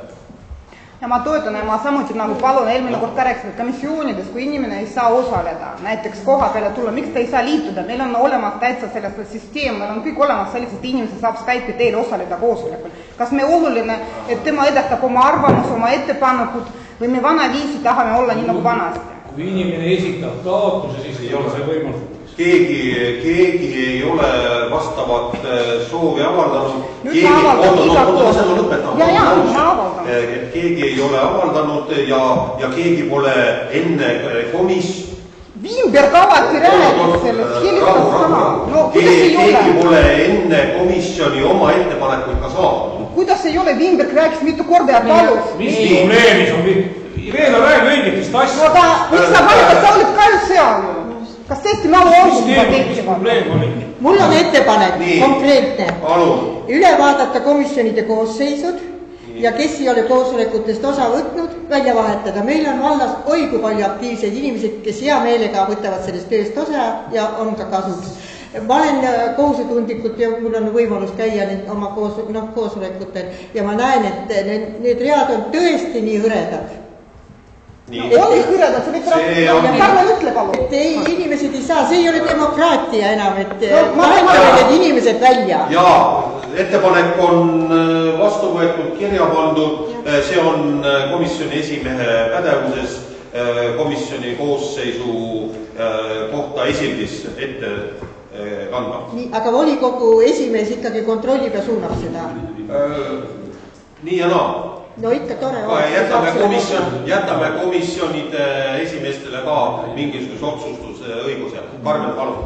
Ja ma toetan ja ma samuti nagu palun eelmine kord rääkisime komisjonides, kui inimene ei saa osaleda, näiteks koha peale tulla, miks ta ei saa liituda, meil on olemas täitsa sellest süsteem, meil on kõik olemas sellised, et inimesed saab Skype'i teel osaleda koosolekul. Kas me oluline, et tema edastab oma arvamus, oma ettepanekud või me vanaviisi tahame olla nii nagu vanasti? Kui inimene esitab taotluse, siis ei ole see võimalik. Keegi ei ole vastavat soovi avaldanud. Nüüd ma avaldan iga koos. Ja, ma avaldan. Et keegi ei ole avaldanud ja keegi pole enne Wimberg alati räägib sellest, helistab sama. No, keegi pole enne komisjoni oma ettepanekuid ka saanud. Kuidas ei ole? Wimberg rääkis mitu korda ja palus. Mis probleemis on? Reena räägi õigetist asjast. Miks sa vahetad, sa olid ka ju seal? Kas tõesti mälu on? Mul on ettepanek konkreetne. Üle vaadata komisjonide koosseisud ja kes ei ole koosolekutest osa võtnud, välja vahetada. Meil on vallas oi kui palju aktiivseid inimesed, kes hea meelega võtavad sellest tööst osa ja on ka kasuks. Ma olen kohusetundlikult ja mul on võimalus käia oma koosolekutel ja ma näen, et need read on tõesti nii hõredad. Oli hõredad, see võiks rääkida. Karla ütle palun. Et inimesed ei saa, see ei ole demokraatia enam, et vahetame need inimesed välja. Jaa, ettepanek on vastu võetud, kirja pandud, see on komisjoni esimehe pädevuses, komisjoni koosseisu kohta esildis ette kanda. Aga volikogu esimees ikkagi kontrollib ja suunab seda. Nii ja naa. No ikka tore. Jätame komisjonide esimeestele ka mingisuguse otsustusõiguse. Karmen, palun.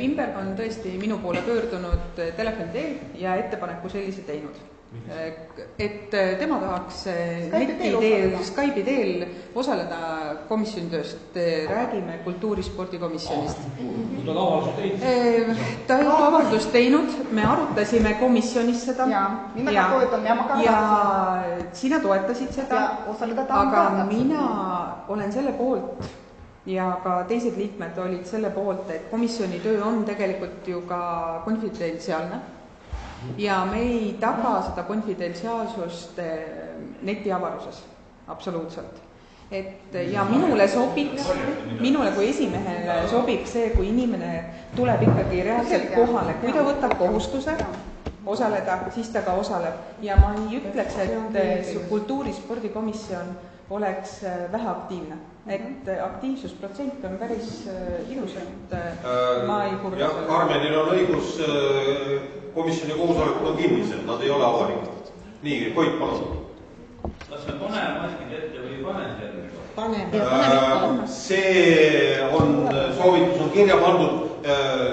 Wimberg on tõesti minu poole pöördunud telefoni teel ja ettepaneku sellise teinud. Et tema tahaks Skype'i teel osaleda komisjoni tööst. Räägime kultuurispordikomisjonist. Ta on avaldust teinud, me arutasime komisjonis seda ja sina toetasid seda, aga mina olen selle poolt ja ka teised liikmed olid selle poolt, et komisjoni töö on tegelikult ju ka konfidentsiaalne ja me ei taga seda konfidentsiaalsust netiavaruses, absoluutselt. Ja minule kui esimehele sobib see, kui inimene tuleb ikkagi reaalselt kohale, kui ta võtab kohustuse osaleda, siis ta ka osaleb ja ma ei ütleks, et kultuurispordikomisjon oleks väheaktiivne, et aktiivsusprotsent on päris ilus, et ma ei kurva. Jah, Karmenil on õigus, komisjoni koosolekud on kinnised, nad ei ole avalikud. Nii, Koit, palun. Kas me paneme maskid ette või ei pane selle? See on, soovitus on kirja pandud,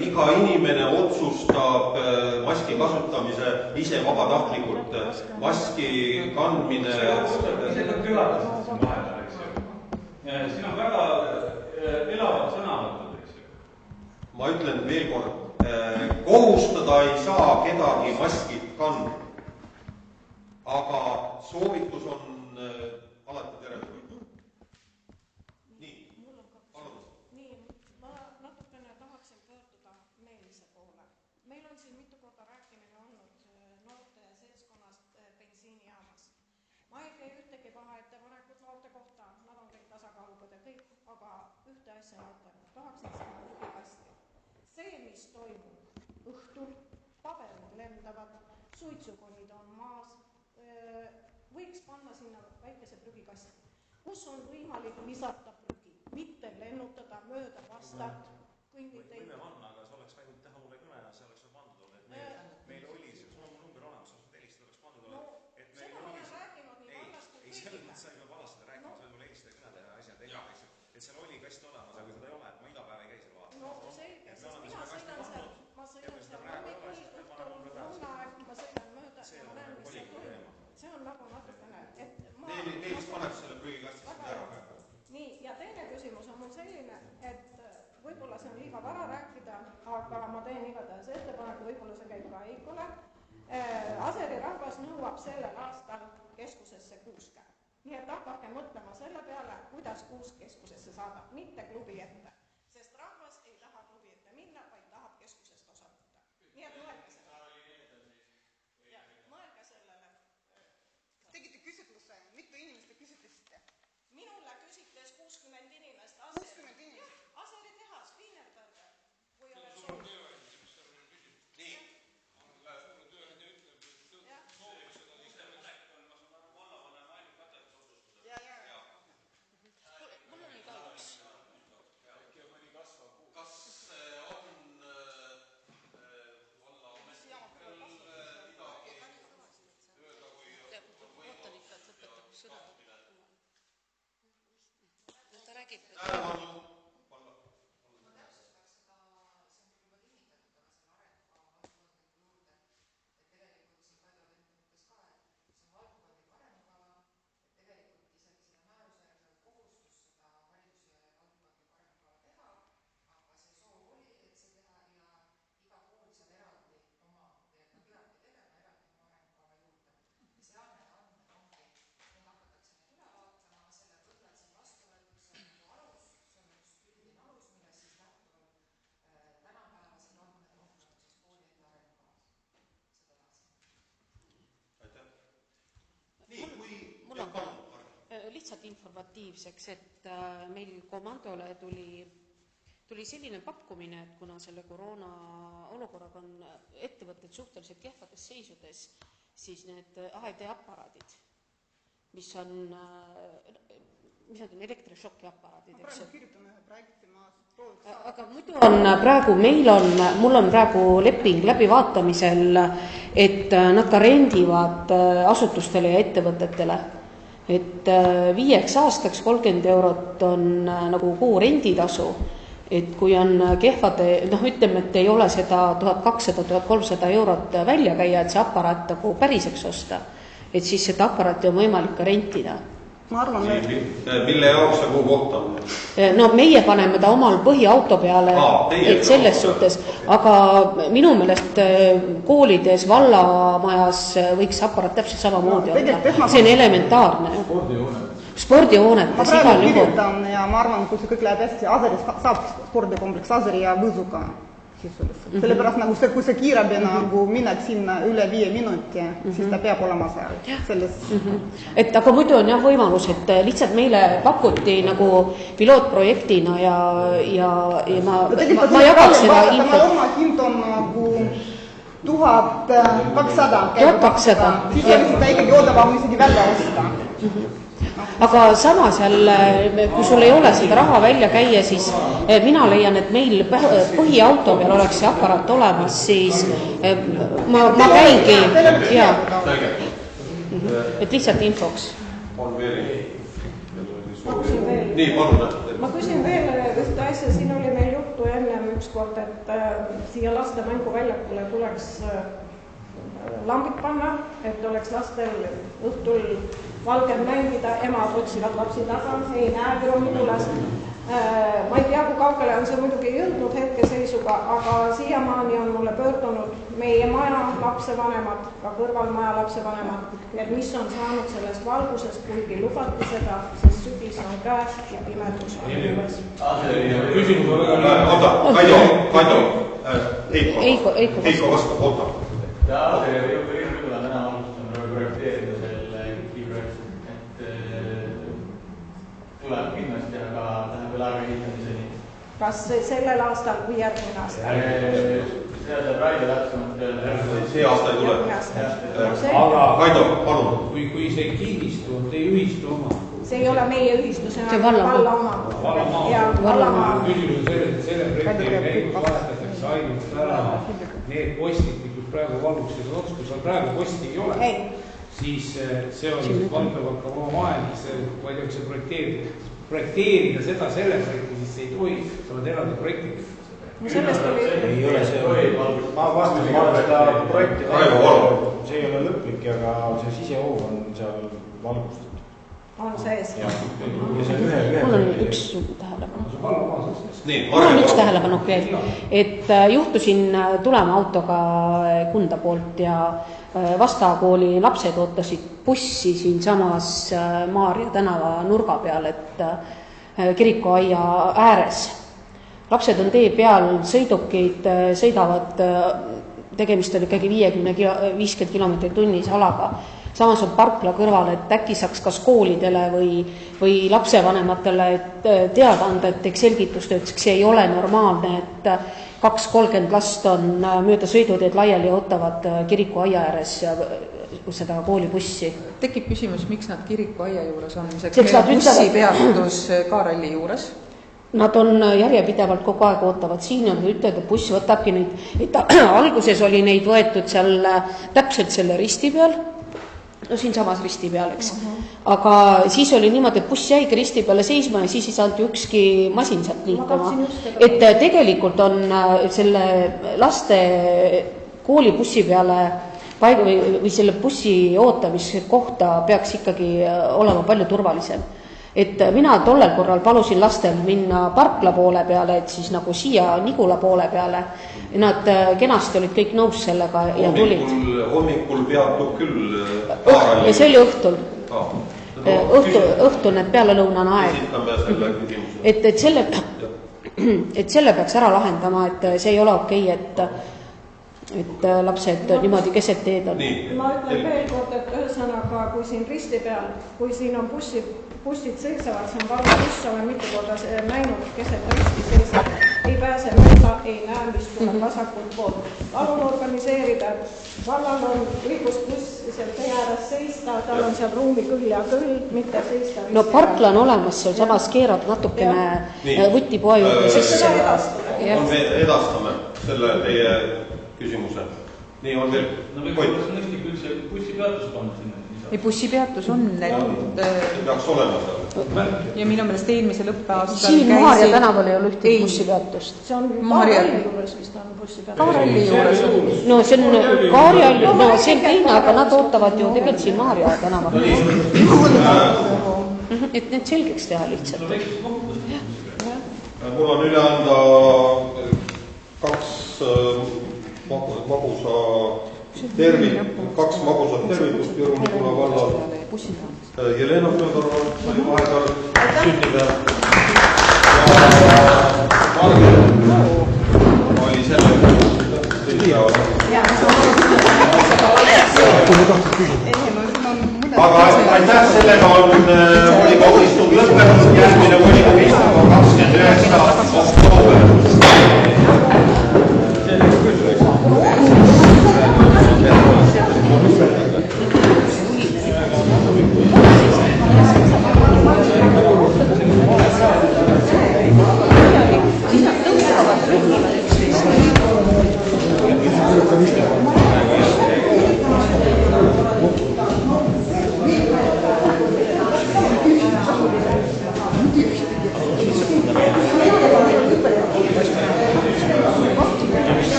iga inimene otsustab maski kasutamise ise vabatahtlikult. Maski kandmine... Siin on väga elavad sõnavõtud, eks ju. Ma ütlen veel kord, kohustada ei saa kedagi maskid kanda. Aga soovitus on alati teretulnud. Nii, palun. Nii, ma natukene tahaksin pöörduda meelise poole. Meil on siin mitu korda rääkimine olnud noorte seltskonnast bensiinijaamas. Ma ei tee ühtegi vaheettepanekut noorte kohta, nad on kõik tasakaalukad ja kõik, aga ühte asja mõtlen. Tahaksin sinna prügikasti. See, mis toimub õhtul, paberid lendavad, suitsukonid on maas, võiks panna sinna väikese prügikasti, kus on võimalik visata prügi, mitte lennutada mööda vastat. Võime panna, aga see oleks võinud teha mulle kõne ja see oleks pandud olla, et meil oli, sul on number olemas, paned selle prügikasti sinna ära. Nii, ja teine küsimus on mul selline, et võib-olla see on liiga vara rääkida, aga ma teen igatahes ettepaneku, võib-olla see käib ka Heikole. Aseri rahvas nõuab sellel aastal keskusesse kuuske. Nii et hakake mõtlema selle peale, kuidas kuusk keskusesse saada, mitte klubi ette. Sest rahvas ei taha klubi ette minna, vaid tahab keskusest osa võtta. Nii et mõelge sellele. Mõelge sellele. Tegite küsitluse, mitu inimest te küsitlesite? Minulle küsitles 60 inimest. 60 inimest? Aseri tehas, Viinerberger, kui oleks olnud. Nii. Lihtsalt informatiivseks, et meil komandole tuli selline pakkumine, et kuna selle koroona olukorraga on ettevõtted suhteliselt kehvades seisudes, siis need AED-aparaadid, mis on elektrišoki aparaadid, eks ju. Aga muidu on praegu, mul on praegu leping läbivaatamisel, et nad ka rendivad asutustele ja ettevõtetele. Et 5 aastaks 30 eurot on nagu kuu renditasu, et kui on kehvade, ütleme, et ei ole seda 1200-1300 eurot välja käia, et see aparaat nagu päriseks osta, et siis seda aparaati on võimalik ka rentida. Ma arvan, mille jaoks see kuu kohta on? No meie paneme ta omal põhiauto peale, et selles suhtes, aga minu meelest koolides, vallamajas võiks aparaat täpselt samamoodi olla. See on elementaarne. Spordihoonetes. Ma praegu kirjutan ja ma arvan, kui see kõik läheb hästi, Aseris saab spordikompleks Aseri ja Võsuga. Sellepärast nagu see, kui see kiirabi nagu mineb sinna üle 5 minuti, siis ta peab olema seal. Et aga muidu on jah võimalus, et lihtsalt meile pakuti nagu pilootprojektina ja ma jagaks seda infot. Oma hind on nagu 1200. 1200. Siis oli seda ikkagi odavam isegi välja osta. Aga samas jälle, kui sul ei ole seda raha välja käia, siis mina leian, et meil põhiauto peal oleks see aparaat olemas, siis ma käingi, et lihtsalt infoks. Nii, palun. Ma küsin veel ühte asja, siin oli meil juttu ennem ükskord, et siia laste mänguväljakule tuleks lambid panna, et oleks lastel õhtul valgel mängida, emad otsivad lapsi taga, ei näe Viromidulas. Ma ei tea, kui kaugele on see muidugi jõudnud hetkeseisuga, aga siiamaani on mulle pöördunud meie maja lapsevanemad, ka kõrvalmaja lapsevanemad, et mis on saanud sellest valgusest, kuigi lubati seda, sest sügis on käes ja pimedus on juures. Küsimus on väga oota, Kaido, Heiko vastab, oota. Võib-olla täna alustame projekteerida selle kiiprojekti, et tuleb kindlasti, aga läheb veel aega ehitamiseni. Kas sellel aastal või järgmine aasta? Seda saab Raide täpsemalt. See aasta ei tule. Aga Kaido, palun. Kui see kinnistu on teie ühistu oma? See ei ole meie ühistu, see on valla oma. Vallamaa. Küsimus on selle projekteeri käigus vahetatakse ainult ära need postid, kus praegu valgused on ots, kui seal praegu posti ei ole, siis see on valdavalt ka oma vahendis, ma ei tea, kui see projekteerida seda selle projekti, siis see ei tohi, sa oled eraldi projekti. Sellest oli... Ei ole see, ma vastasin, ma olen seda projekti, see ei ole lõplik, aga see sisehoov on seal valgustatud. on sees. Mul on üks tähelepanu. Nii, Mul on üks tähelepanuk veel, et juhtusin tulema autoga Kunda poolt ja Vastakooli lapsed ootasid bussi siinsamas Maarja tänava nurga peal, et kirikuaia ääres. Lapsed on tee peal, sõidukid sõidavad, tegemist oli ikkagi 50 kilomeetrit tunnis alaga. Samas on parkla kõrval, et äkki saaks kas koolidele või lapsevanematele teada anda, et teeks selgitust, et see ei ole normaalne, et 2-30 last on mööda sõiduteed laiali ja ootavad kirikuaia ääres seda koolibussi. Tekib küsimus, miks nad kirikuaia juures on? Meil on bussipeatus Kaarelli juures. Nad on järjepidevalt kogu aeg ootavad siin ja ütlevad, et buss võtabki neid, et alguses oli neid võetud seal täpselt selle risti peal, no siin samas risti peal, eks. Aga siis oli niimoodi, et buss jäigi risti peale seisma ja siis ei saanud ükski masin sealt liikuma. Et tegelikult on selle laste koolibussi peale või selle bussi ootamise kohta peaks ikkagi olema palju turvalisem. Et mina tollel korral palusin lastel minna parkla poole peale, et siis nagu siia Nigula poole peale. Nad kenasti olid kõik nõus sellega ja tulid. Hommikul peatub küll ja see oli õhtul. Õhtul need pealelõunane aeg. Esitame selle küsimuse. Et selle peaks ära lahendama, et see ei ole okei, et lapsed niimoodi keset teed on. Ma ütlen veel kord, et ühesõnaga, kui siin risti peal, kui siin on bussid seisavad, see on valge buss, olen mitu korda näinud, keset risti seisab, ei pääse mööda, ei näe, mis tuleb vasakult poolt. Palun organiseerida, vallal on õigus buss seal tee ääres seista, tal on seal ruumi küll ja küll, mitte seista. No parkla on olemas, seal samas keerad natukene Vutipoa juurde sisse. Edastame selle teie küsimuse. Nii on veel. No võiks olla mõistlik üldse bussipeatus panna sinna. Ei, bussipeatus on, et... Peaks olema seal. Ja minu meelest eelmisel õppeaastal siin Maarja tänaval ei ole ühtegi bussipeatust. See on Kaarelli juures, vist on bussipeatus. Kaarelli juures. No see on Kaarelli, no see on teine, aga nad ootavad ju tegelikult siin Maarja tänaval. Et need selgeks teha lihtsalt. Mul on üle anda kaks magusat tervitust Viru Nigula vallal. Jelena Fjodorov sai vahepeal sünnida. Oli selle aga aitäh, sellega on volikogu istung lõppenud, järgmine volikogu istung on 29. oktoober.